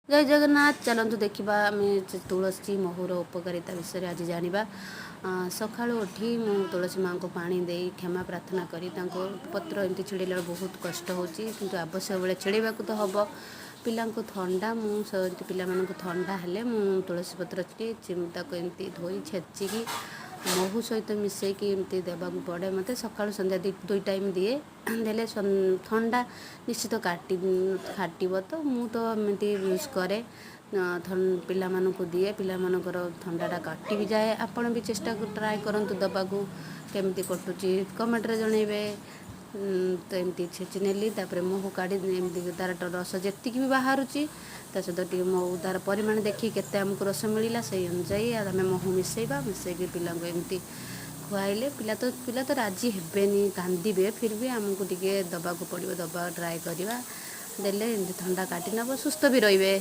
जय जगन्नाथ चलतु देखा आम तुलसी महूर उपकारिता विषय आज जाना। सका उठी मु तुलसी माँ को पानी दे क्षमा प्रार्थना करी पत्र एमती छिड़ेला बहुत कष्ट होची किंतु आवश्यक बेले छिड़ेबा तो हम पिला थंडा मुझे पिला थंडा हेले तुलसी पत्र एमती धोई छेचिकी महू सहित मिसेकी एमती देवा पड़े मत सका संध्या दुई टाइम दिए देले थंडा निश्चित काटब तो मु तो एमती यूज करे पिला दिए पिला थंडाटा काटी भी जाए। आपण भी चेष्टा ट्राए करंतु दबाकू केमती कटुची कमेंट्रे जनइबे। तो एमती छेची नेली तापर महू काढ़ी एमती तार रस जी भी बाहर सहित टी महू तार परिमाण देखिए केते आमको रस मिलला से अनुजाई आम महू मिसेबा मिसेकी पिला एमती खुआइले पिला तो राजी हेबेनी कांदे फिर भी आमको टिके दबाक पड़ो दबा ट्राए करवा देले एमती थंडा काटी नब सुस्थ भी रहिबे।